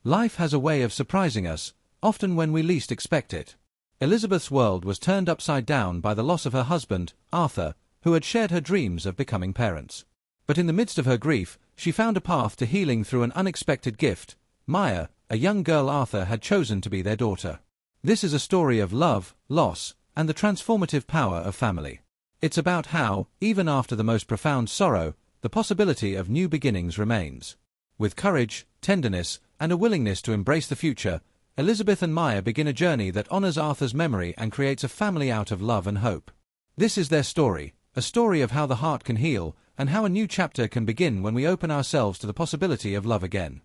Life has a way of surprising us, often when we least expect it. Elizabeth's world was turned upside down by the loss of her husband, Arthur, who had shared her dreams of becoming parents. But in the midst of her grief, she found a path to healing through an unexpected gift. Maya, a young girl Arthur had chosen to be their daughter. This is a story of love, loss, and the transformative power of family. It's about how, even after the most profound sorrow, the possibility of new beginnings remains. With courage, tenderness, and a willingness to embrace the future, Elizabeth and Maya begin a journey that honors Arthur's memory and creates a family out of love and hope. This is their story, a story of how the heart can heal, and how a new chapter can begin when we open ourselves to the possibility of love again.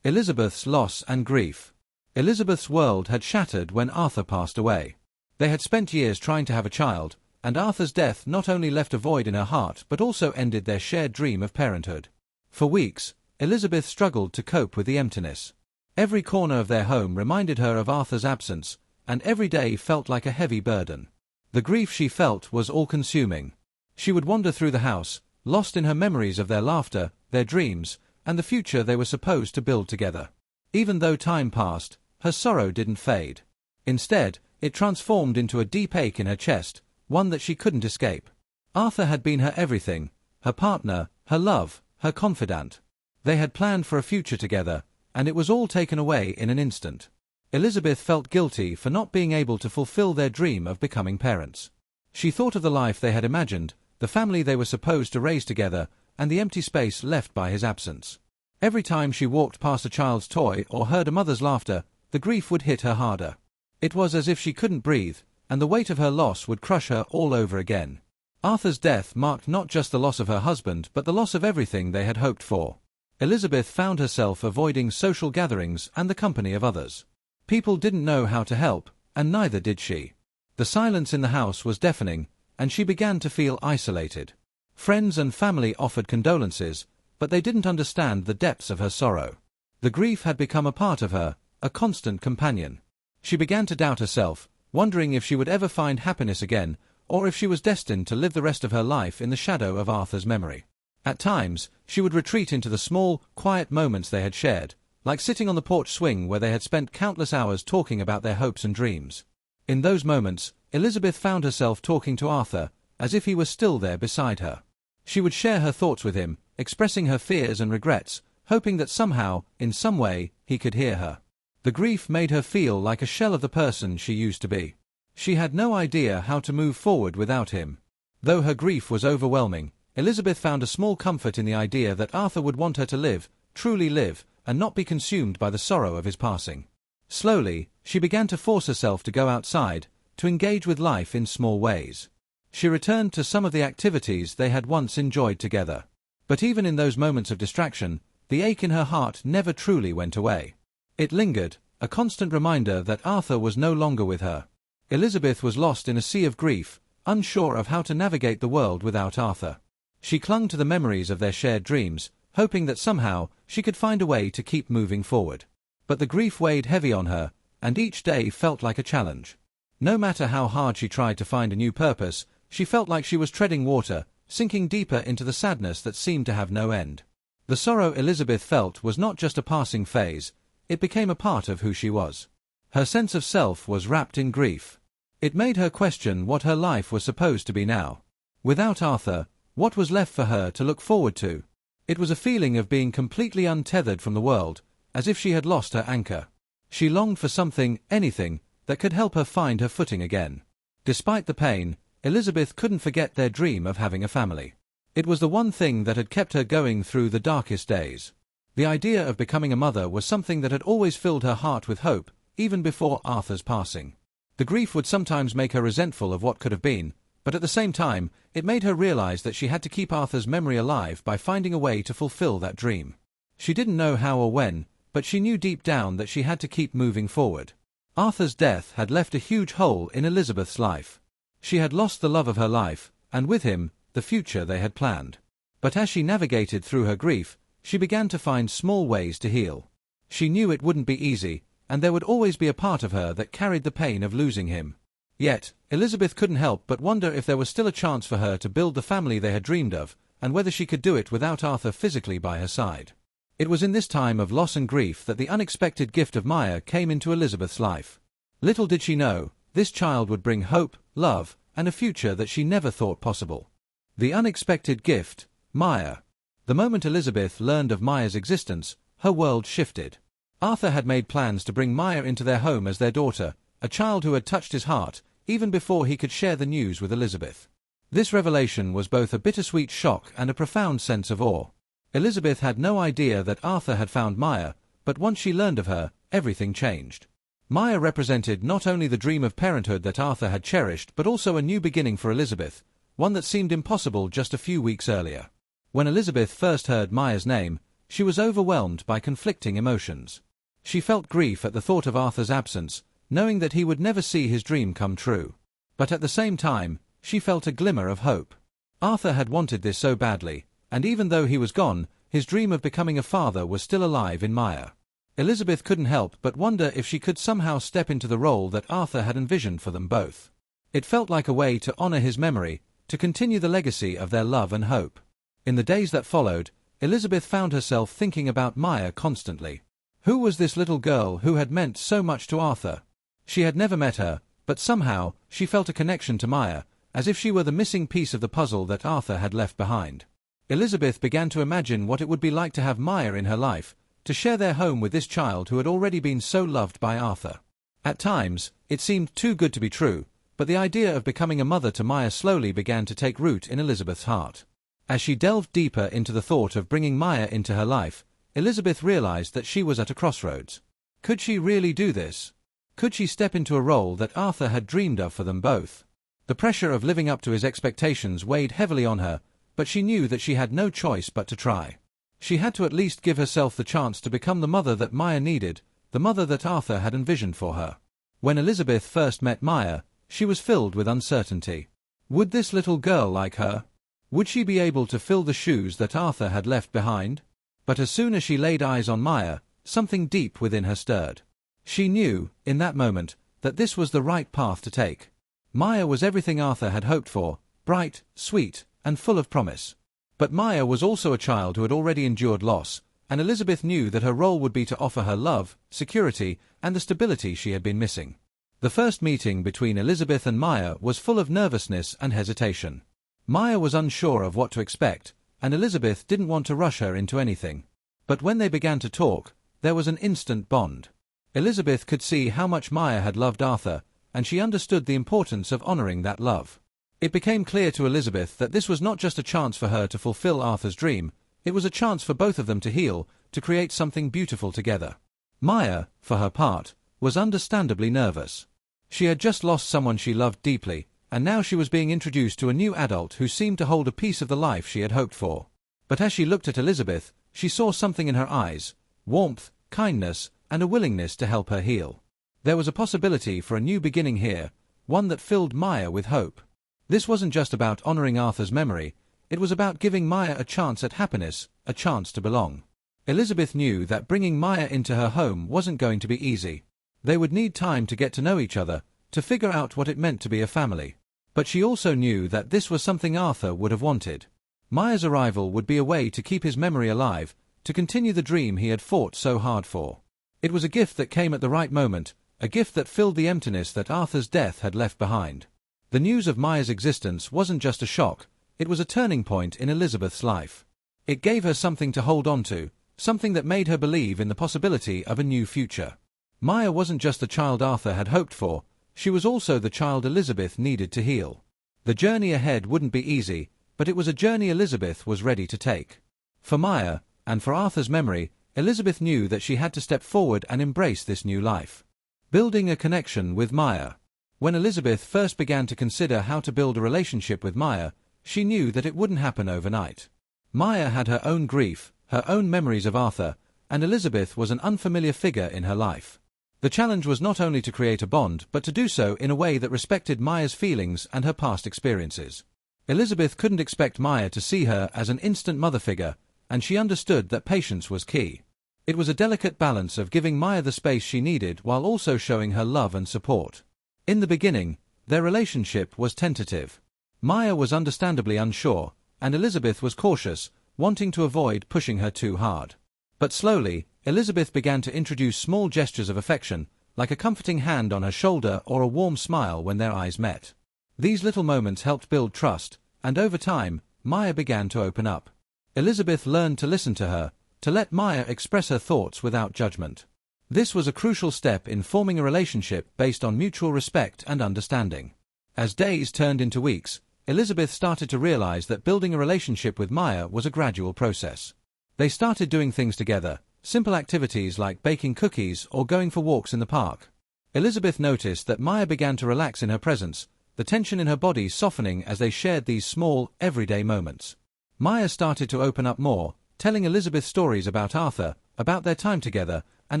Elizabeth's loss and grief. Elizabeth's world had shattered when Arthur passed away. They had spent years trying to have a child, and Arthur's death not only left a void in her heart but also ended their shared dream of parenthood. For weeks, Elizabeth struggled to cope with the emptiness. Every corner of their home reminded her of Arthur's absence, and every day felt like a heavy burden. The grief she felt was all-consuming. She would wander through the house, lost in her memories of their laughter, their dreams, and the future they were supposed to build together. Even though time passed, her sorrow didn't fade. Instead, it transformed into a deep ache in her chest, one that she couldn't escape. Arthur had been her everything, her partner, her love, her confidant. They had planned for a future together, and it was all taken away in an instant. Elizabeth felt guilty for not being able to fulfill their dream of becoming parents. She thought of the life they had imagined, the family they were supposed to raise together, and the empty space left by his absence. Every time she walked past a child's toy or heard a mother's laughter, the grief would hit her harder. It was as if she couldn't breathe, and the weight of her loss would crush her all over again. Arthur's death marked not just the loss of her husband but the loss of everything they had hoped for. Elizabeth found herself avoiding social gatherings and the company of others. People didn't know how to help, and neither did she. The silence in the house was deafening, and she began to feel isolated. Friends and family offered condolences, but they didn't understand the depths of her sorrow. The grief had become a part of her, a constant companion. She began to doubt herself, wondering if she would ever find happiness again, or if she was destined to live the rest of her life in the shadow of Arthur's memory. At times, she would retreat into the small, quiet moments they had shared, like sitting on the porch swing where they had spent countless hours talking about their hopes and dreams. In those moments, Elizabeth found herself talking to Arthur, as if he was still there beside her. She would share her thoughts with him, expressing her fears and regrets, hoping that somehow, in some way, he could hear her. The grief made her feel like a shell of the person she used to be. She had no idea how to move forward without him. Though her grief was overwhelming, Elizabeth found a small comfort in the idea that Arthur would want her to live, truly live, and not be consumed by the sorrow of his passing. Slowly, she began to force herself to go outside, to engage with life in small ways. She returned to some of the activities they had once enjoyed together. But even in those moments of distraction, the ache in her heart never truly went away. It lingered, a constant reminder that Arthur was no longer with her. Elizabeth was lost in a sea of grief, unsure of how to navigate the world without Arthur. She clung to the memories of their shared dreams, hoping that somehow she could find a way to keep moving forward. But the grief weighed heavy on her, and each day felt like a challenge. No matter how hard she tried to find a new purpose, she felt like she was treading water, sinking deeper into the sadness that seemed to have no end. The sorrow Elizabeth felt was not just a passing phase, it became a part of who she was. Her sense of self was wrapped in grief. It made her question what her life was supposed to be now. Without Arthur, what was left for her to look forward to? It was a feeling of being completely untethered from the world, as if she had lost her anchor. She longed for something, anything, that could help her find her footing again. Despite the pain, Elizabeth couldn't forget their dream of having a family. It was the one thing that had kept her going through the darkest days. The idea of becoming a mother was something that had always filled her heart with hope, even before Arthur's passing. The grief would sometimes make her resentful of what could have been, but at the same time, it made her realize that she had to keep Arthur's memory alive by finding a way to fulfill that dream. She didn't know how or when, but she knew deep down that she had to keep moving forward. Arthur's death had left a huge hole in Elizabeth's life. She had lost the love of her life, and with him, the future they had planned. But as she navigated through her grief, she began to find small ways to heal. She knew it wouldn't be easy, and there would always be a part of her that carried the pain of losing him. Yet, Elizabeth couldn't help but wonder if there was still a chance for her to build the family they had dreamed of, and whether she could do it without Arthur physically by her side. It was in this time of loss and grief that the unexpected gift of Maya came into Elizabeth's life. Little did she know, this child would bring hope, love, and a future that she never thought possible. The unexpected gift, Maya. The moment Elizabeth learned of Maya's existence, her world shifted. Arthur had made plans to bring Maya into their home as their daughter, a child who had touched his heart, even before he could share the news with Elizabeth. This revelation was both a bittersweet shock and a profound sense of awe. Elizabeth had no idea that Arthur had found Maya, but once she learned of her, everything changed. Maya represented not only the dream of parenthood that Arthur had cherished but also a new beginning for Elizabeth, one that seemed impossible just a few weeks earlier. When Elizabeth first heard Maya's name, she was overwhelmed by conflicting emotions. She felt grief at the thought of Arthur's absence, knowing that he would never see his dream come true. But at the same time, she felt a glimmer of hope. Arthur had wanted this so badly, and even though he was gone, his dream of becoming a father was still alive in Maya. Elizabeth couldn't help but wonder if she could somehow step into the role that Arthur had envisioned for them both. It felt like a way to honor his memory, to continue the legacy of their love and hope. In the days that followed, Elizabeth found herself thinking about Maya constantly. Who was this little girl who had meant so much to Arthur? She had never met her, but somehow she felt a connection to Maya, as if she were the missing piece of the puzzle that Arthur had left behind. Elizabeth began to imagine what it would be like to have Maya in her life, to share their home with this child who had already been so loved by Arthur. At times, it seemed too good to be true, but the idea of becoming a mother to Maya slowly began to take root in Elizabeth's heart. As she delved deeper into the thought of bringing Maya into her life, Elizabeth realized that she was at a crossroads. Could she really do this? Could she step into a role that Arthur had dreamed of for them both? The pressure of living up to his expectations weighed heavily on her, but she knew that she had no choice but to try. She had to at least give herself the chance to become the mother that Maya needed, the mother that Arthur had envisioned for her. When Elizabeth first met Maya, she was filled with uncertainty. Would this little girl like her? Would she be able to fill the shoes that Arthur had left behind? But as soon as she laid eyes on Maya, something deep within her stirred. She knew, in that moment, that this was the right path to take. Maya was everything Arthur had hoped for, bright, sweet, and full of promise. But Maya was also a child who had already endured loss, and Elizabeth knew that her role would be to offer her love, security, and the stability she had been missing. The first meeting between Elizabeth and Maya was full of nervousness and hesitation. Maya was unsure of what to expect, and Elizabeth didn't want to rush her into anything. But when they began to talk, there was an instant bond. Elizabeth could see how much Maya had loved Arthur, and she understood the importance of honoring that love. It became clear to Elizabeth that this was not just a chance for her to fulfill Arthur's dream, it was a chance for both of them to heal, to create something beautiful together. Maya, for her part, was understandably nervous. She had just lost someone she loved deeply, and now she was being introduced to a new adult who seemed to hold a piece of the life she had hoped for. But as she looked at Elizabeth, she saw something in her eyes, warmth, kindness, and a willingness to help her heal. There was a possibility for a new beginning here, one that filled Maya with hope. This wasn't just about honoring Arthur's memory, it was about giving Maya a chance at happiness, a chance to belong. Elizabeth knew that bringing Maya into her home wasn't going to be easy. They would need time to get to know each other, to figure out what it meant to be a family. But she also knew that this was something Arthur would have wanted. Maya's arrival would be a way to keep his memory alive, to continue the dream he had fought so hard for. It was a gift that came at the right moment, a gift that filled the emptiness that Arthur's death had left behind. The news of Maya's existence wasn't just a shock, it was a turning point in Elizabeth's life. It gave her something to hold on to, something that made her believe in the possibility of a new future. Maya wasn't just the child Arthur had hoped for, she was also the child Elizabeth needed to heal. The journey ahead wouldn't be easy, but it was a journey Elizabeth was ready to take. For Maya, and for Arthur's memory, Elizabeth knew that she had to step forward and embrace this new life. Building a connection with Maya. When Elizabeth first began to consider how to build a relationship with Maya, she knew that it wouldn't happen overnight. Maya had her own grief, her own memories of Arthur, and Elizabeth was an unfamiliar figure in her life. The challenge was not only to create a bond, but to do so in a way that respected Maya's feelings and her past experiences. Elizabeth couldn't expect Maya to see her as an instant mother figure, and she understood that patience was key. It was a delicate balance of giving Maya the space she needed while also showing her love and support. In the beginning, their relationship was tentative. Maya was understandably unsure, and Elizabeth was cautious, wanting to avoid pushing her too hard. But slowly, Elizabeth began to introduce small gestures of affection, like a comforting hand on her shoulder or a warm smile when their eyes met. These little moments helped build trust, and over time, Maya began to open up. Elizabeth learned to listen to her, to let Maya express her thoughts without judgment. This was a crucial step in forming a relationship based on mutual respect and understanding. As days turned into weeks, Elizabeth started to realize that building a relationship with Maya was a gradual process. They started doing things together, simple activities like baking cookies or going for walks in the park. Elizabeth noticed that Maya began to relax in her presence, the tension in her body softening as they shared these small, everyday moments. Maya started to open up more, telling Elizabeth stories about Arthur, about their time together, and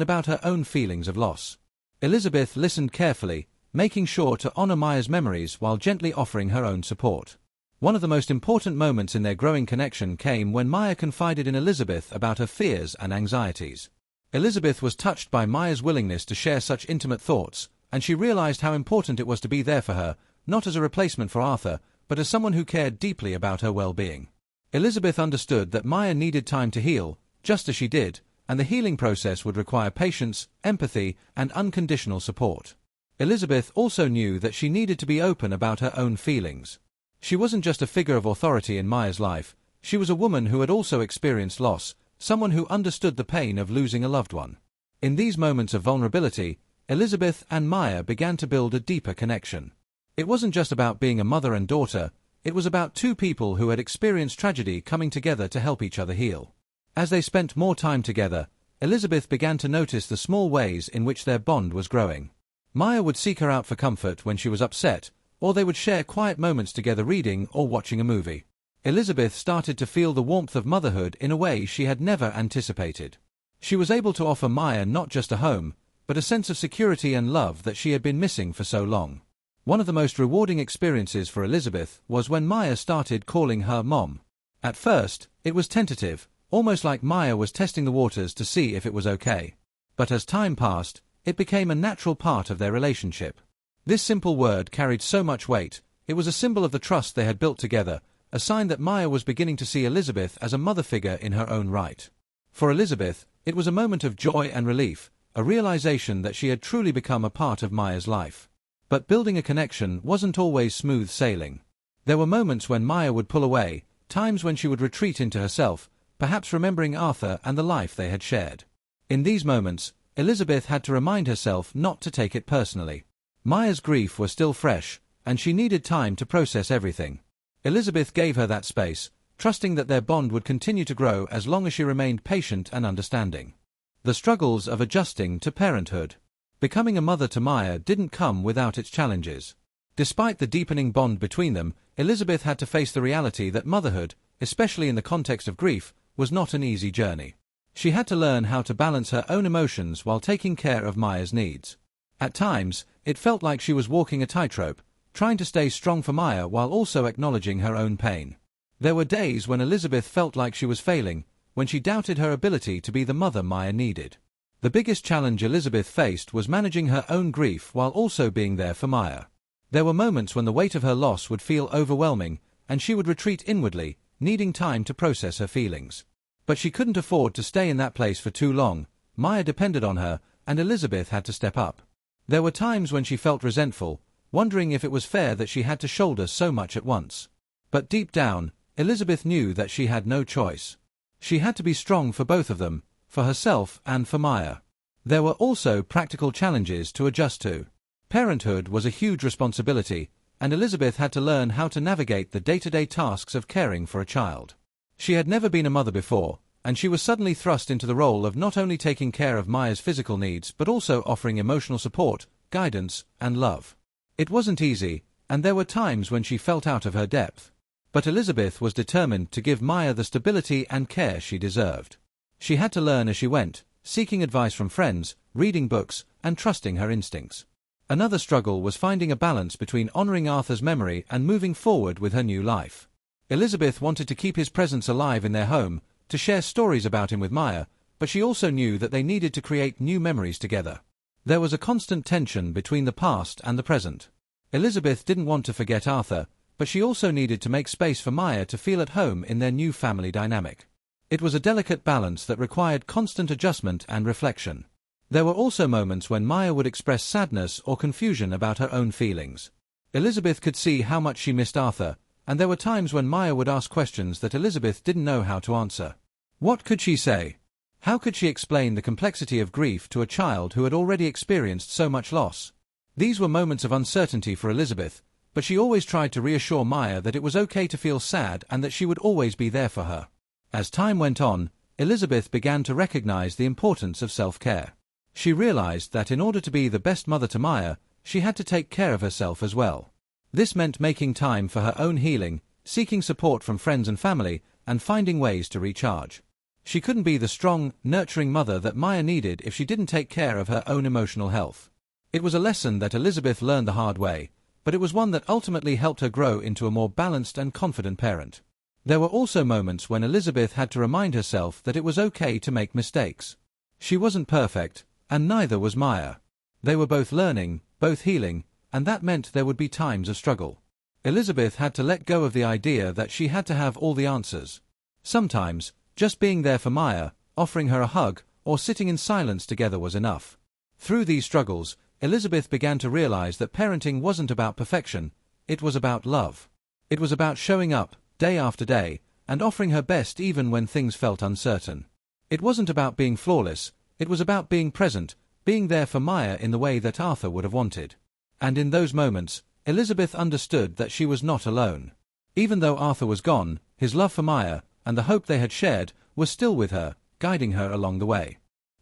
about her own feelings of loss. Elizabeth listened carefully, making sure to honor Maya's memories while gently offering her own support. One of the most important moments in their growing connection came when Maya confided in Elizabeth about her fears and anxieties. Elizabeth was touched by Maya's willingness to share such intimate thoughts, and she realized how important it was to be there for her, not as a replacement for Arthur, but as someone who cared deeply about her well-being. Elizabeth understood that Maya needed time to heal, just as she did, and the healing process would require patience, empathy, and unconditional support. Elizabeth also knew that she needed to be open about her own feelings. She wasn't just a figure of authority in Maya's life, she was a woman who had also experienced loss, someone who understood the pain of losing a loved one. In these moments of vulnerability, Elizabeth and Maya began to build a deeper connection. It wasn't just about being a mother and daughter, it was about two people who had experienced tragedy coming together to help each other heal. As they spent more time together, Elizabeth began to notice the small ways in which their bond was growing. Maya would seek her out for comfort when she was upset, or they would share quiet moments together reading or watching a movie. Elizabeth started to feel the warmth of motherhood in a way she had never anticipated. She was able to offer Maya not just a home, but a sense of security and love that she had been missing for so long. One of the most rewarding experiences for Elizabeth was when Maya started calling her Mom. At first, it was tentative, almost like Maya was testing the waters to see if it was okay. But as time passed, it became a natural part of their relationship. This simple word carried so much weight, it was a symbol of the trust they had built together, a sign that Maya was beginning to see Elizabeth as a mother figure in her own right. For Elizabeth, it was a moment of joy and relief, a realization that she had truly become a part of Maya's life. But building a connection wasn't always smooth sailing. There were moments when Maya would pull away, times when she would retreat into herself, perhaps remembering Arthur and the life they had shared. In these moments, Elizabeth had to remind herself not to take it personally. Maya's grief was still fresh, and she needed time to process everything. Elizabeth gave her that space, trusting that their bond would continue to grow as long as she remained patient and understanding. The struggles of adjusting to parenthood. Becoming a mother to Maya didn't come without its challenges. Despite the deepening bond between them, Elizabeth had to face the reality that motherhood, especially in the context of grief, was not an easy journey. She had to learn how to balance her own emotions while taking care of Maya's needs. At times, it felt like she was walking a tightrope, trying to stay strong for Maya while also acknowledging her own pain. There were days when Elizabeth felt like she was failing, when she doubted her ability to be the mother Maya needed. The biggest challenge Elizabeth faced was managing her own grief while also being there for Maya. There were moments when the weight of her loss would feel overwhelming, and she would retreat inwardly, needing time to process her feelings. But she couldn't afford to stay in that place for too long. Maya depended on her, and Elizabeth had to step up. There were times when she felt resentful, wondering if it was fair that she had to shoulder so much at once. But deep down, Elizabeth knew that she had no choice. She had to be strong for both of them, for herself and for Maya. There were also practical challenges to adjust to. Parenthood was a huge responsibility, and Elizabeth had to learn how to navigate the day-to-day tasks of caring for a child. She had never been a mother before, and she was suddenly thrust into the role of not only taking care of Maya's physical needs but also offering emotional support, guidance, and love. It wasn't easy, and there were times when she felt out of her depth. But Elizabeth was determined to give Maya the stability and care she deserved. She had to learn as she went, seeking advice from friends, reading books, and trusting her instincts. Another struggle was finding a balance between honoring Arthur's memory and moving forward with her new life. Elizabeth wanted to keep his presence alive in their home, to share stories about him with Maya, but she also knew that they needed to create new memories together. There was a constant tension between the past and the present. Elizabeth didn't want to forget Arthur, but she also needed to make space for Maya to feel at home in their new family dynamic. It was a delicate balance that required constant adjustment and reflection. There were also moments when Maya would express sadness or confusion about her own feelings. Elizabeth could see how much she missed Arthur, and there were times when Maya would ask questions that Elizabeth didn't know how to answer. What could she say? How could she explain the complexity of grief to a child who had already experienced so much loss? These were moments of uncertainty for Elizabeth, but she always tried to reassure Maya that it was okay to feel sad and that she would always be there for her. As time went on, Elizabeth began to recognize the importance of self-care. She realized that in order to be the best mother to Maya, she had to take care of herself as well. This meant making time for her own healing, seeking support from friends and family, and finding ways to recharge. She couldn't be the strong, nurturing mother that Maya needed if she didn't take care of her own emotional health. It was a lesson that Elizabeth learned the hard way, but it was one that ultimately helped her grow into a more balanced and confident parent. There were also moments when Elizabeth had to remind herself that it was okay to make mistakes. She wasn't perfect, and neither was Maya. They were both learning, both healing, and that meant there would be times of struggle. Elizabeth had to let go of the idea that she had to have all the answers. Sometimes, just being there for Maya, offering her a hug, or sitting in silence together was enough. Through these struggles, Elizabeth began to realize that parenting wasn't about perfection, it was about love. It was about showing up, day after day, and offering her best even when things felt uncertain. It wasn't about being flawless, it was about being present, being there for Maya in the way that Arthur would have wanted. And in those moments, Elizabeth understood that she was not alone. Even though Arthur was gone, his love for Maya, and the hope they had shared, was still with her, guiding her along the way.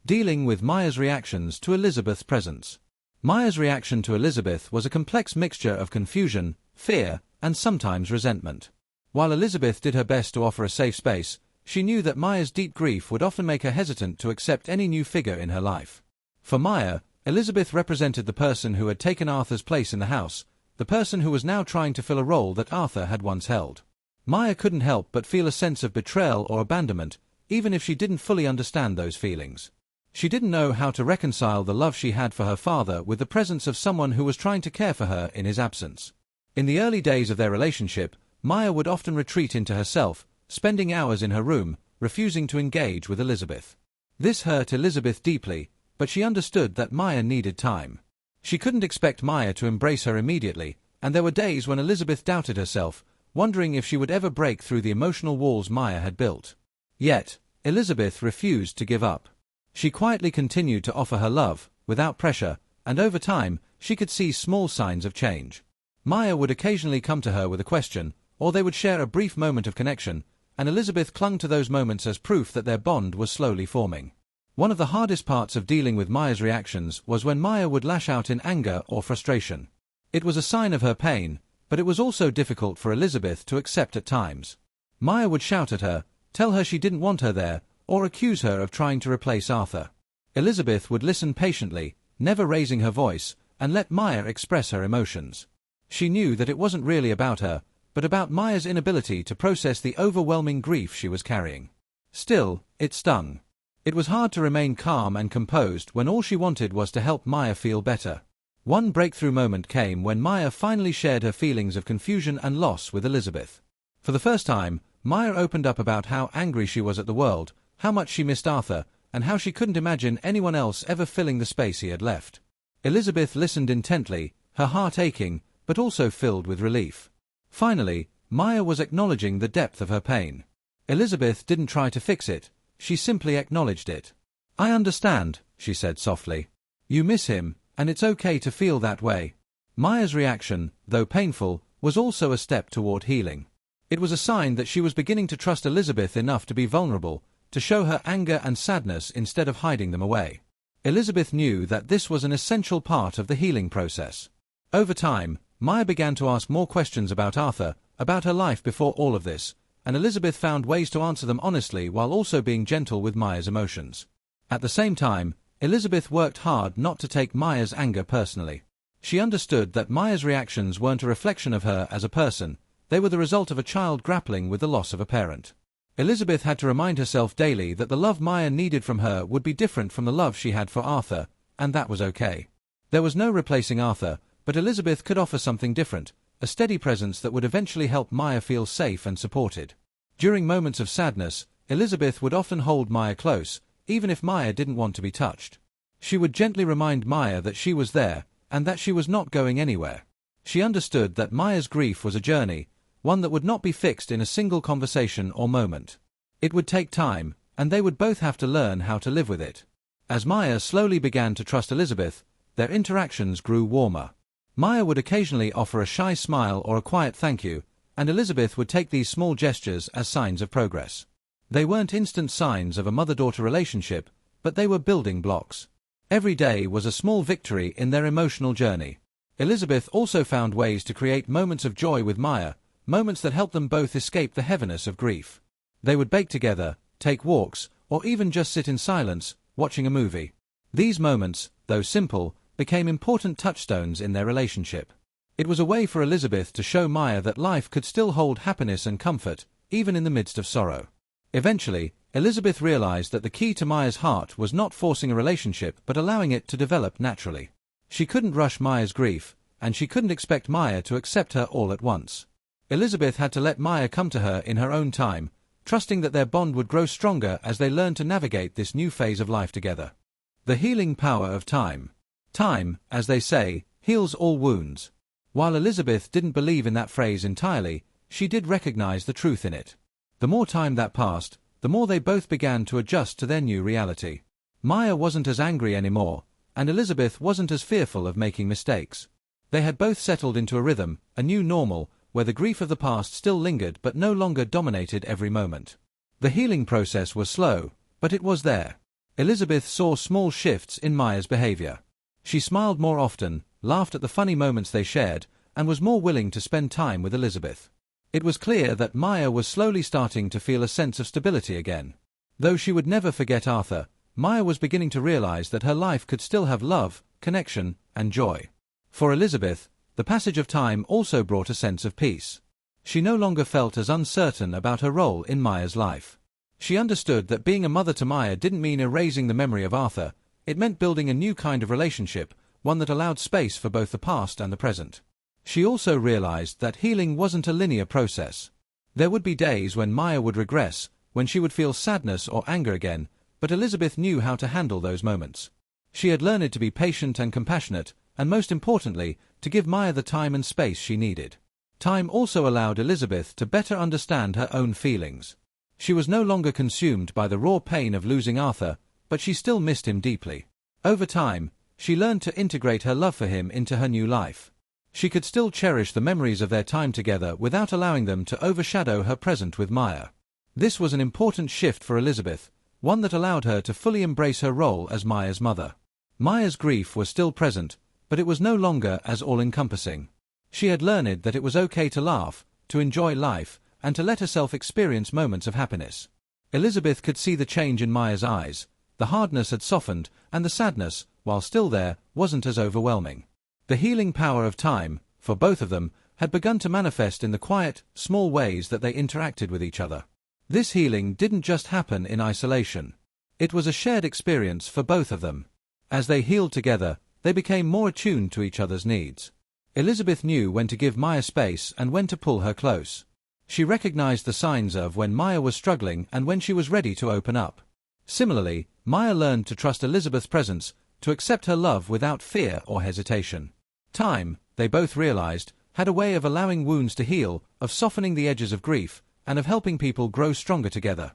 Dealing with Maya's reactions to Elizabeth's presence. Maya's reaction to Elizabeth was a complex mixture of confusion, fear, and sometimes resentment. While Elizabeth did her best to offer a safe space, she knew that Maya's deep grief would often make her hesitant to accept any new figure in her life. For Maya, Elizabeth represented the person who had taken Arthur's place in the house, the person who was now trying to fill a role that Arthur had once held. Maya couldn't help but feel a sense of betrayal or abandonment, even if she didn't fully understand those feelings. She didn't know how to reconcile the love she had for her father with the presence of someone who was trying to care for her in his absence. In the early days of their relationship, Maya would often retreat into herself, spending hours in her room, refusing to engage with Elizabeth. This hurt Elizabeth deeply, but she understood that Maya needed time. She couldn't expect Maya to embrace her immediately, and there were days when Elizabeth doubted herself, wondering if she would ever break through the emotional walls Maya had built. Yet, Elizabeth refused to give up. She quietly continued to offer her love, without pressure, and over time, she could see small signs of change. Maya would occasionally come to her with a question, or they would share a brief moment of connection, and Elizabeth clung to those moments as proof that their bond was slowly forming. One of the hardest parts of dealing with Maya's reactions was when Maya would lash out in anger or frustration. It was a sign of her pain, but it was also difficult for Elizabeth to accept at times. Maya would shout at her, tell her she didn't want her there, or accuse her of trying to replace Arthur. Elizabeth would listen patiently, never raising her voice, and let Maya express her emotions. She knew that it wasn't really about her, but about Maya's inability to process the overwhelming grief she was carrying. Still, it stung. It was hard to remain calm and composed when all she wanted was to help Maya feel better. One breakthrough moment came when Maya finally shared her feelings of confusion and loss with Elizabeth. For the first time, Maya opened up about how angry she was at the world, how much she missed Arthur, and how she couldn't imagine anyone else ever filling the space he had left. Elizabeth listened intently, her heart aching, but also filled with relief. Finally, Maya was acknowledging the depth of her pain. Elizabeth didn't try to fix it, she simply acknowledged it. "I understand," she said softly. "You miss him, and it's okay to feel that way." Maya's reaction, though painful, was also a step toward healing. It was a sign that she was beginning to trust Elizabeth enough to be vulnerable, to show her anger and sadness instead of hiding them away. Elizabeth knew that this was an essential part of the healing process. Over time, Maya began to ask more questions about Arthur, about her life before all of this, and Elizabeth found ways to answer them honestly while also being gentle with Maya's emotions. At the same time, Elizabeth worked hard not to take Maya's anger personally. She understood that Maya's reactions weren't a reflection of her as a person, they were the result of a child grappling with the loss of a parent. Elizabeth had to remind herself daily that the love Maya needed from her would be different from the love she had for Arthur, and that was okay. There was no replacing Arthur, but Elizabeth could offer something different, a steady presence that would eventually help Maya feel safe and supported. During moments of sadness, Elizabeth would often hold Maya close, even if Maya didn't want to be touched. She would gently remind Maya that she was there, and that she was not going anywhere. She understood that Maya's grief was a journey, one that would not be fixed in a single conversation or moment. It would take time, and they would both have to learn how to live with it. As Maya slowly began to trust Elizabeth, their interactions grew warmer. Maya would occasionally offer a shy smile or a quiet thank you, and Elizabeth would take these small gestures as signs of progress. They weren't instant signs of a mother-daughter relationship, but they were building blocks. Every day was a small victory in their emotional journey. Elizabeth also found ways to create moments of joy with Maya, moments that helped them both escape the heaviness of grief. They would bake together, take walks, or even just sit in silence, watching a movie. These moments, though simple, became important touchstones in their relationship. It was a way for Elizabeth to show Maya that life could still hold happiness and comfort, even in the midst of sorrow. Eventually, Elizabeth realized that the key to Maya's heart was not forcing a relationship but allowing it to develop naturally. She couldn't rush Maya's grief, and she couldn't expect Maya to accept her all at once. Elizabeth had to let Maya come to her in her own time, trusting that their bond would grow stronger as they learned to navigate this new phase of life together. The healing power of time. Time, as they say, heals all wounds. While Elizabeth didn't believe in that phrase entirely, she did recognize the truth in it. The more time that passed, the more they both began to adjust to their new reality. Maya wasn't as angry anymore, and Elizabeth wasn't as fearful of making mistakes. They had both settled into a rhythm, a new normal, where the grief of the past still lingered but no longer dominated every moment. The healing process was slow, but it was there. Elizabeth saw small shifts in Maya's behavior. She smiled more often, laughed at the funny moments they shared, and was more willing to spend time with Elizabeth. It was clear that Maya was slowly starting to feel a sense of stability again. Though she would never forget Arthur, Maya was beginning to realize that her life could still have love, connection, and joy. For Elizabeth, the passage of time also brought a sense of peace. She no longer felt as uncertain about her role in Maya's life. She understood that being a mother to Maya didn't mean erasing the memory of Arthur. It meant building a new kind of relationship, one that allowed space for both the past and the present. She also realized that healing wasn't a linear process. There would be days when Maya would regress, when she would feel sadness or anger again, but Elizabeth knew how to handle those moments. She had learned to be patient and compassionate, and most importantly, to give Maya the time and space she needed. Time also allowed Elizabeth to better understand her own feelings. She was no longer consumed by the raw pain of losing Arthur, but she still missed him deeply. Over time, she learned to integrate her love for him into her new life. She could still cherish the memories of their time together without allowing them to overshadow her present with Maya. This was an important shift for Elizabeth, one that allowed her to fully embrace her role as Maya's mother. Maya's grief was still present, but it was no longer as all-encompassing. She had learned that it was okay to laugh, to enjoy life, and to let herself experience moments of happiness. Elizabeth could see the change in Maya's eyes. The hardness had softened, and the sadness, while still there, wasn't as overwhelming. The healing power of time, for both of them, had begun to manifest in the quiet, small ways that they interacted with each other. This healing didn't just happen in isolation. It was a shared experience for both of them. As they healed together, they became more attuned to each other's needs. Elizabeth knew when to give Maya space and when to pull her close. She recognized the signs of when Maya was struggling and when she was ready to open up. Similarly, Maya learned to trust Elizabeth's presence, to accept her love without fear or hesitation. Time, they both realized, had a way of allowing wounds to heal, of softening the edges of grief, and of helping people grow stronger together.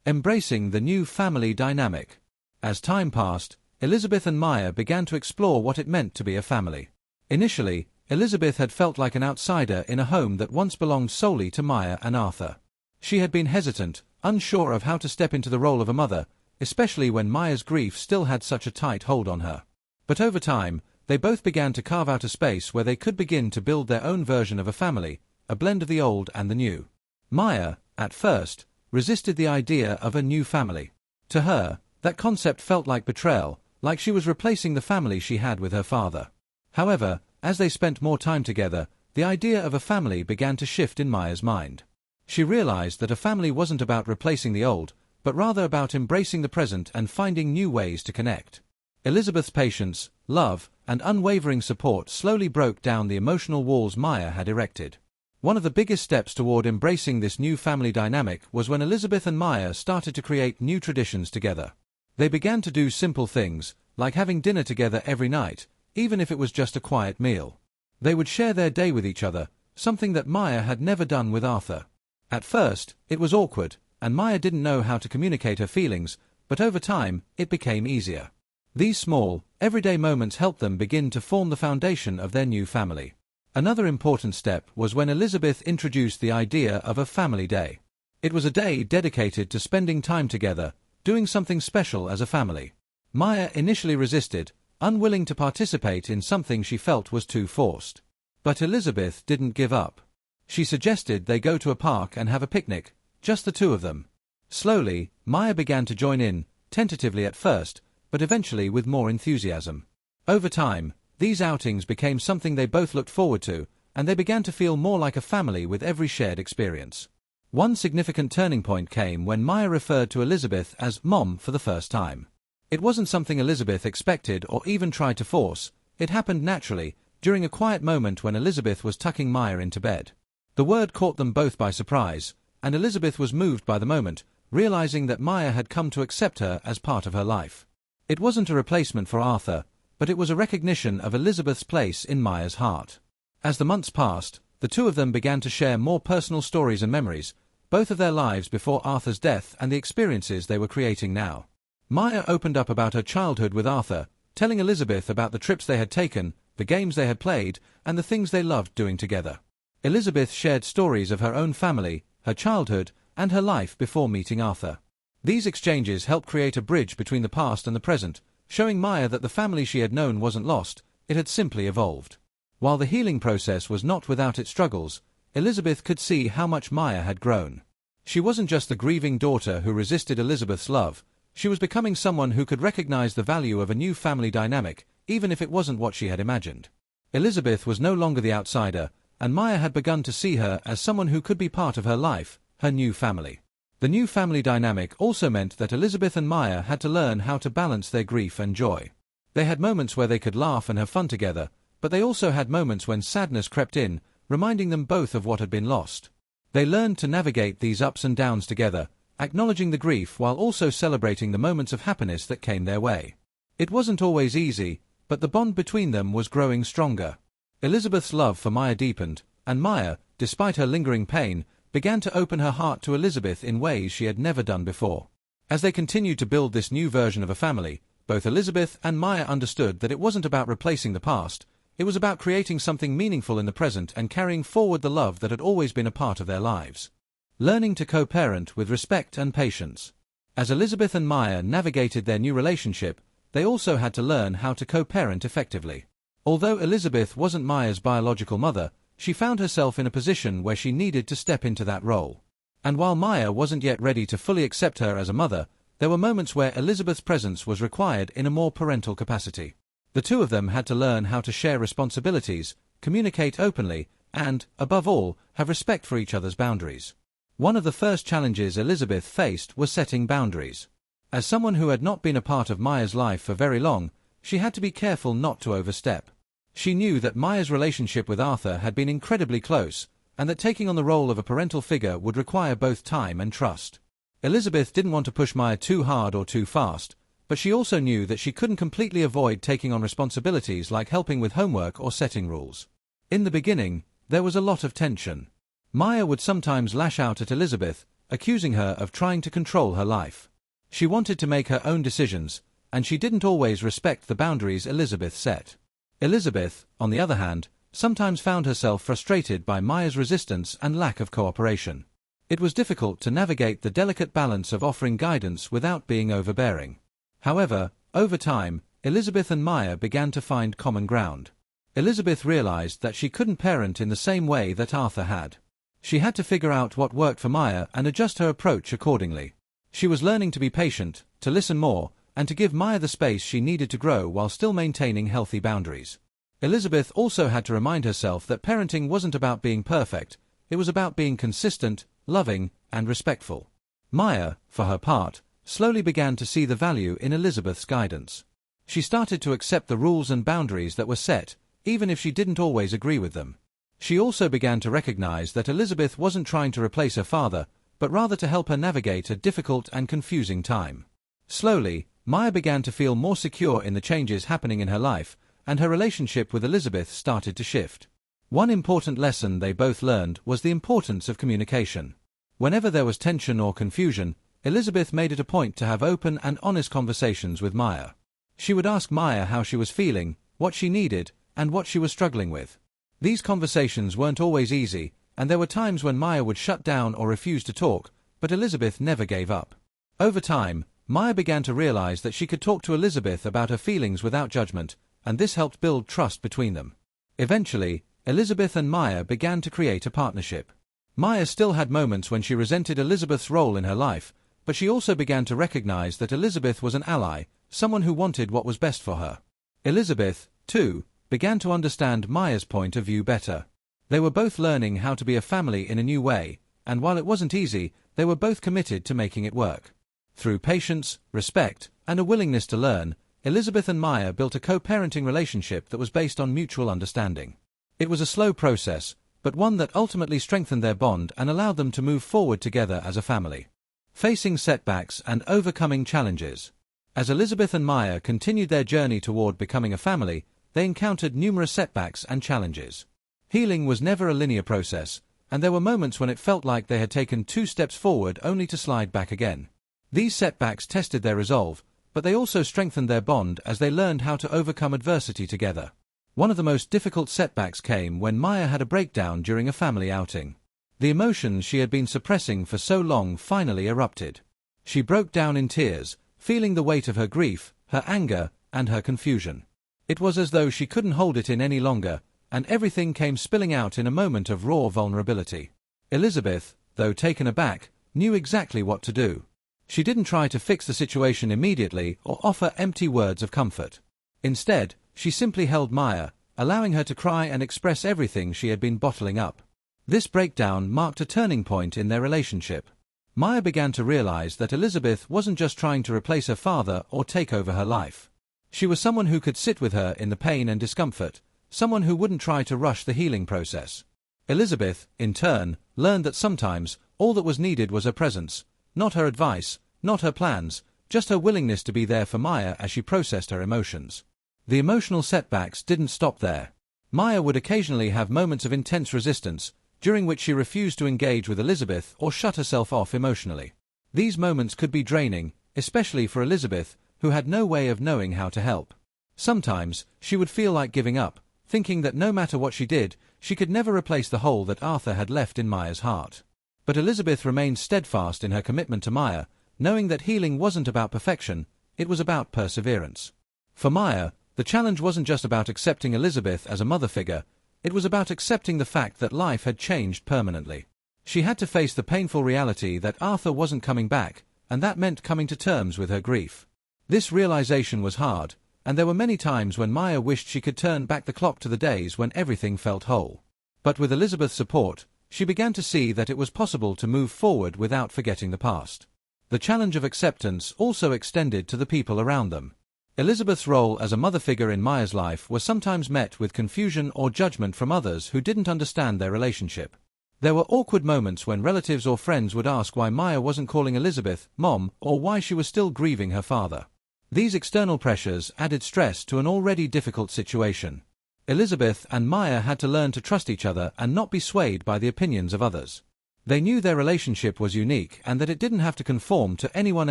Embracing the new family dynamic. As time passed, Elizabeth and Maya began to explore what it meant to be a family. Initially, Elizabeth had felt like an outsider in a home that once belonged solely to Maya and Arthur. She had been hesitant, unsure of how to step into the role of a mother, especially when Maya's grief still had such a tight hold on her. But over time, they both began to carve out a space where they could begin to build their own version of a family, a blend of the old and the new. Maya, at first, resisted the idea of a new family. To her, that concept felt like betrayal, like she was replacing the family she had with her father. However, as they spent more time together, the idea of a family began to shift in Maya's mind. She realized that a family wasn't about replacing the old, but rather about embracing the present and finding new ways to connect. Elizabeth's patience, love, and unwavering support slowly broke down the emotional walls Maya had erected. One of the biggest steps toward embracing this new family dynamic was when Elizabeth and Maya started to create new traditions together. They began to do simple things, like having dinner together every night, even if it was just a quiet meal. They would share their day with each other, something that Maya had never done with Arthur. At first, it was awkward, and Maya didn't know how to communicate her feelings, but over time, it became easier. These small, everyday moments helped them begin to form the foundation of their new family. Another important step was when Elizabeth introduced the idea of a family day. It was a day dedicated to spending time together, doing something special as a family. Maya initially resisted, unwilling to participate in something she felt was too forced. But Elizabeth didn't give up. She suggested they go to a park and have a picnic, just the two of them. Slowly, Maya began to join in, tentatively at first, but eventually with more enthusiasm. Over time, these outings became something they both looked forward to, and they began to feel more like a family with every shared experience. One significant turning point came when Maya referred to Elizabeth as Mom for the first time. It wasn't something Elizabeth expected or even tried to force. It happened naturally, during a quiet moment when Elizabeth was tucking Maya into bed. The word caught them both by surprise, and Elizabeth was moved by the moment, realizing that Maya had come to accept her as part of her life. It wasn't a replacement for Arthur, but it was a recognition of Elizabeth's place in Maya's heart. As the months passed, the two of them began to share more personal stories and memories, both of their lives before Arthur's death and the experiences they were creating now. Maya opened up about her childhood with Arthur, telling Elizabeth about the trips they had taken, the games they had played, and the things they loved doing together. Elizabeth shared stories of her own family, her childhood, and her life before meeting Arthur. These exchanges helped create a bridge between the past and the present, showing Maya that the family she had known wasn't lost, it had simply evolved. While the healing process was not without its struggles, Elizabeth could see how much Maya had grown. She wasn't just the grieving daughter who resisted Elizabeth's love, she was becoming someone who could recognize the value of a new family dynamic, even if it wasn't what she had imagined. Elizabeth was no longer the outsider, and Maya had begun to see her as someone who could be part of her life, her new family. The new family dynamic also meant that Elizabeth and Maya had to learn how to balance their grief and joy. They had moments where they could laugh and have fun together, but they also had moments when sadness crept in, reminding them both of what had been lost. They learned to navigate these ups and downs together, acknowledging the grief while also celebrating the moments of happiness that came their way. It wasn't always easy, but the bond between them was growing stronger. Elizabeth's love for Maya deepened, and Maya, despite her lingering pain, began to open her heart to Elizabeth in ways she had never done before. As they continued to build this new version of a family, both Elizabeth and Maya understood that it wasn't about replacing the past, it was about creating something meaningful in the present and carrying forward the love that had always been a part of their lives. Learning to co-parent with respect and patience. As Elizabeth and Maya navigated their new relationship, they also had to learn how to co-parent effectively. Although Elizabeth wasn't Maya's biological mother, she found herself in a position where she needed to step into that role. And while Maya wasn't yet ready to fully accept her as a mother, there were moments where Elizabeth's presence was required in a more parental capacity. The two of them had to learn how to share responsibilities, communicate openly, and, above all, have respect for each other's boundaries. One of the first challenges Elizabeth faced was setting boundaries. As someone who had not been a part of Maya's life for very long, she had to be careful not to overstep. She knew that Maya's relationship with Arthur had been incredibly close, and that taking on the role of a parental figure would require both time and trust. Elizabeth didn't want to push Maya too hard or too fast, but she also knew that she couldn't completely avoid taking on responsibilities like helping with homework or setting rules. In the beginning, there was a lot of tension. Maya would sometimes lash out at Elizabeth, accusing her of trying to control her life. She wanted to make her own decisions, and she didn't always respect the boundaries Elizabeth set. Elizabeth, on the other hand, sometimes found herself frustrated by Maya's resistance and lack of cooperation. It was difficult to navigate the delicate balance of offering guidance without being overbearing. However, over time, Elizabeth and Maya began to find common ground. Elizabeth realized that she couldn't parent in the same way that Arthur had. She had to figure out what worked for Maya and adjust her approach accordingly. She was learning to be patient, to listen more, and to give Maya the space she needed to grow while still maintaining healthy boundaries. Elizabeth also had to remind herself that parenting wasn't about being perfect, it was about being consistent, loving, and respectful. Maya, for her part, slowly began to see the value in Elizabeth's guidance. She started to accept the rules and boundaries that were set, even if she didn't always agree with them. She also began to recognize that Elizabeth wasn't trying to replace her father, but rather to help her navigate a difficult and confusing time. Slowly, Maya began to feel more secure in the changes happening in her life, and her relationship with Elizabeth started to shift. One important lesson they both learned was the importance of communication. Whenever there was tension or confusion, Elizabeth made it a point to have open and honest conversations with Maya. She would ask Maya how she was feeling, what she needed, and what she was struggling with. These conversations weren't always easy, and there were times when Maya would shut down or refuse to talk, but Elizabeth never gave up. Over time, Maya began to realize that she could talk to Elizabeth about her feelings without judgment, and this helped build trust between them. Eventually, Elizabeth and Maya began to create a partnership. Maya still had moments when she resented Elizabeth's role in her life, but she also began to recognize that Elizabeth was an ally, someone who wanted what was best for her. Elizabeth, too, began to understand Maya's point of view better. They were both learning how to be a family in a new way, and while it wasn't easy, they were both committed to making it work. Through patience, respect, and a willingness to learn, Elizabeth and Maya built a co-parenting relationship that was based on mutual understanding. It was a slow process, but one that ultimately strengthened their bond and allowed them to move forward together as a family. Facing setbacks and overcoming challenges. As Elizabeth and Maya continued their journey toward becoming a family, they encountered numerous setbacks and challenges. Healing was never a linear process, and there were moments when it felt like they had taken 2 steps forward only to slide back again. These setbacks tested their resolve, but they also strengthened their bond as they learned how to overcome adversity together. One of the most difficult setbacks came when Maya had a breakdown during a family outing. The emotions she had been suppressing for so long finally erupted. She broke down in tears, feeling the weight of her grief, her anger, and her confusion. It was as though she couldn't hold it in any longer, and everything came spilling out in a moment of raw vulnerability. Elizabeth, though taken aback, knew exactly what to do. She didn't try to fix the situation immediately or offer empty words of comfort. Instead, she simply held Maya, allowing her to cry and express everything she had been bottling up. This breakdown marked a turning point in their relationship. Maya began to realize that Elizabeth wasn't just trying to replace her father or take over her life. She was someone who could sit with her in the pain and discomfort, someone who wouldn't try to rush the healing process. Elizabeth, in turn, learned that sometimes all that was needed was her presence, not her advice, not her plans, just her willingness to be there for Maya as she processed her emotions. The emotional setbacks didn't stop there. Maya would occasionally have moments of intense resistance, during which she refused to engage with Elizabeth or shut herself off emotionally. These moments could be draining, especially for Elizabeth, who had no way of knowing how to help. Sometimes, she would feel like giving up, thinking that no matter what she did, she could never replace the hole that Arthur had left in Maya's heart. But Elizabeth remained steadfast in her commitment to Maya, knowing that healing wasn't about perfection, it was about perseverance. For Maya, the challenge wasn't just about accepting Elizabeth as a mother figure, it was about accepting the fact that life had changed permanently. She had to face the painful reality that Arthur wasn't coming back, and that meant coming to terms with her grief. This realization was hard, and there were many times when Maya wished she could turn back the clock to the days when everything felt whole. But with Elizabeth's support, she began to see that it was possible to move forward without forgetting the past. The challenge of acceptance also extended to the people around them. Elizabeth's role as a mother figure in Maya's life was sometimes met with confusion or judgment from others who didn't understand their relationship. There were awkward moments when relatives or friends would ask why Maya wasn't calling Elizabeth Mom or why she was still grieving her father. These external pressures added stress to an already difficult situation. Elizabeth and Maya had to learn to trust each other and not be swayed by the opinions of others. They knew their relationship was unique and that it didn't have to conform to anyone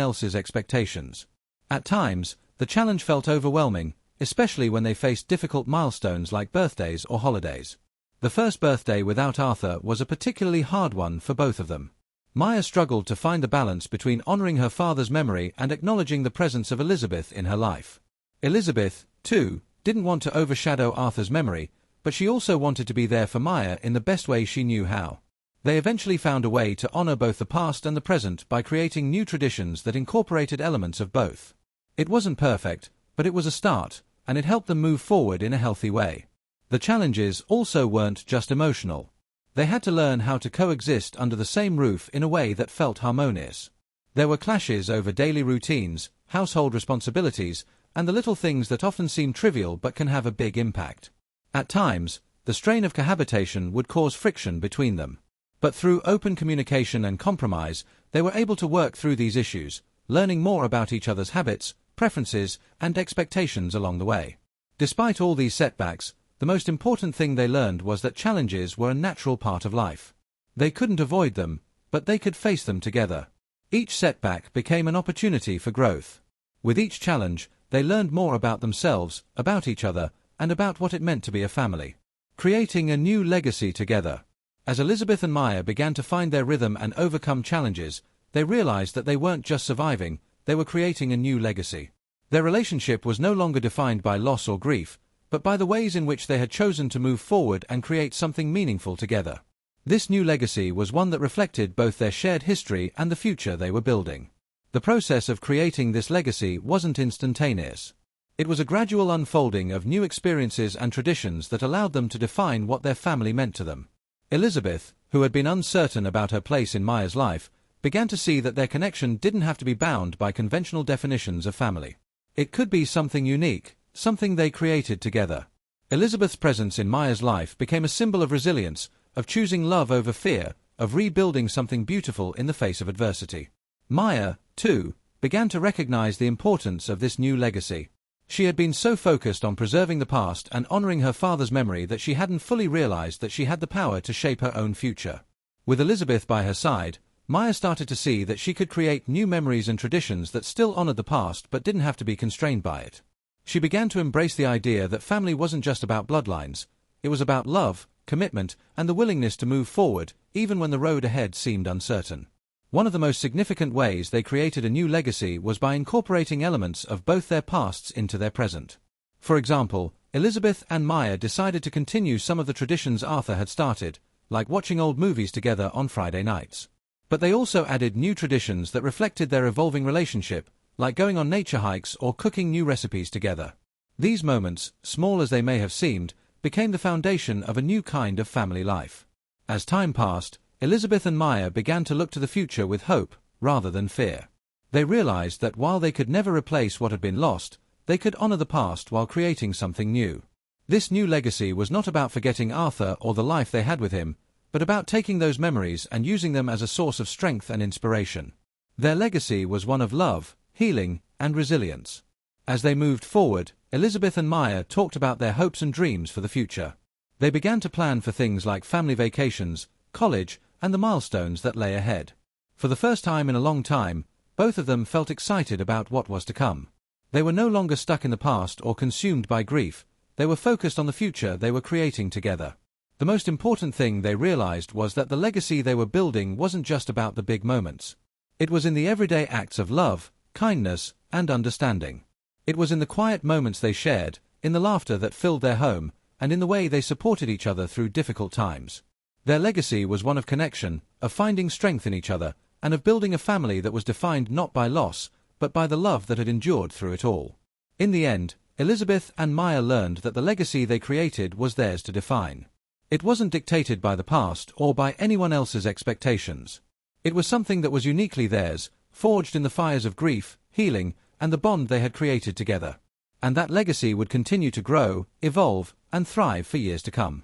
else's expectations. At times, the challenge felt overwhelming, especially when they faced difficult milestones like birthdays or holidays. The first birthday without Arthur was a particularly hard one for both of them. Maya struggled to find the balance between honoring her father's memory and acknowledging the presence of Elizabeth in her life. Elizabeth, too, didn't want to overshadow Arthur's memory, but she also wanted to be there for Maya in the best way she knew how. They eventually found a way to honor both the past and the present by creating new traditions that incorporated elements of both. It wasn't perfect, but it was a start, and it helped them move forward in a healthy way. The challenges also weren't just emotional. They had to learn how to coexist under the same roof in a way that felt harmonious. There were clashes over daily routines, household responsibilities, and the little things that often seem trivial but can have a big impact. At times, the strain of cohabitation would cause friction between them. But through open communication and compromise, they were able to work through these issues, learning more about each other's habits, preferences, and expectations along the way. Despite all these setbacks, the most important thing they learned was that challenges were a natural part of life. They couldn't avoid them, but they could face them together. Each setback became an opportunity for growth. With each challenge, they learned more about themselves, about each other, and about what it meant to be a family. Creating a new legacy together. As Elizabeth and Maya began to find their rhythm and overcome challenges, they realized that they weren't just surviving, they were creating a new legacy. Their relationship was no longer defined by loss or grief, but by the ways in which they had chosen to move forward and create something meaningful together. This new legacy was one that reflected both their shared history and the future they were building. The process of creating this legacy wasn't instantaneous. It was a gradual unfolding of new experiences and traditions that allowed them to define what their family meant to them. Elizabeth, who had been uncertain about her place in Maya's life, began to see that their connection didn't have to be bound by conventional definitions of family. It could be something unique, something they created together. Elizabeth's presence in Maya's life became a symbol of resilience, of choosing love over fear, of rebuilding something beautiful in the face of adversity. Maya, too, began to recognize the importance of this new legacy. She had been so focused on preserving the past and honoring her father's memory that she hadn't fully realized that she had the power to shape her own future. With Elizabeth by her side, Maya started to see that she could create new memories and traditions that still honored the past but didn't have to be constrained by it. She began to embrace the idea that family wasn't just about bloodlines, it was about love, commitment, and the willingness to move forward, even when the road ahead seemed uncertain. One of the most significant ways they created a new legacy was by incorporating elements of both their pasts into their present. For example, Elizabeth and Maya decided to continue some of the traditions Arthur had started, like watching old movies together on Friday nights. But they also added new traditions that reflected their evolving relationship, like going on nature hikes or cooking new recipes together. These moments, small as they may have seemed, became the foundation of a new kind of family life. As time passed, Elizabeth and Maya began to look to the future with hope, rather than fear. They realized that while they could never replace what had been lost, they could honor the past while creating something new. This new legacy was not about forgetting Arthur or the life they had with him, but about taking those memories and using them as a source of strength and inspiration. Their legacy was one of love, healing, and resilience. As they moved forward, Elizabeth and Maya talked about their hopes and dreams for the future. They began to plan for things like family vacations, college, and the milestones that lay ahead. For the first time in a long time, both of them felt excited about what was to come. They were no longer stuck in the past or consumed by grief, they were focused on the future they were creating together. The most important thing they realized was that the legacy they were building wasn't just about the big moments. It was in the everyday acts of love, kindness, and understanding. It was in the quiet moments they shared, in the laughter that filled their home, and in the way they supported each other through difficult times. Their legacy was one of connection, of finding strength in each other, and of building a family that was defined not by loss, but by the love that had endured through it all. In the end, Elizabeth and Maya learned that the legacy they created was theirs to define. It wasn't dictated by the past or by anyone else's expectations. It was something that was uniquely theirs, forged in the fires of grief, healing, and the bond they had created together. And that legacy would continue to grow, evolve, and thrive for years to come.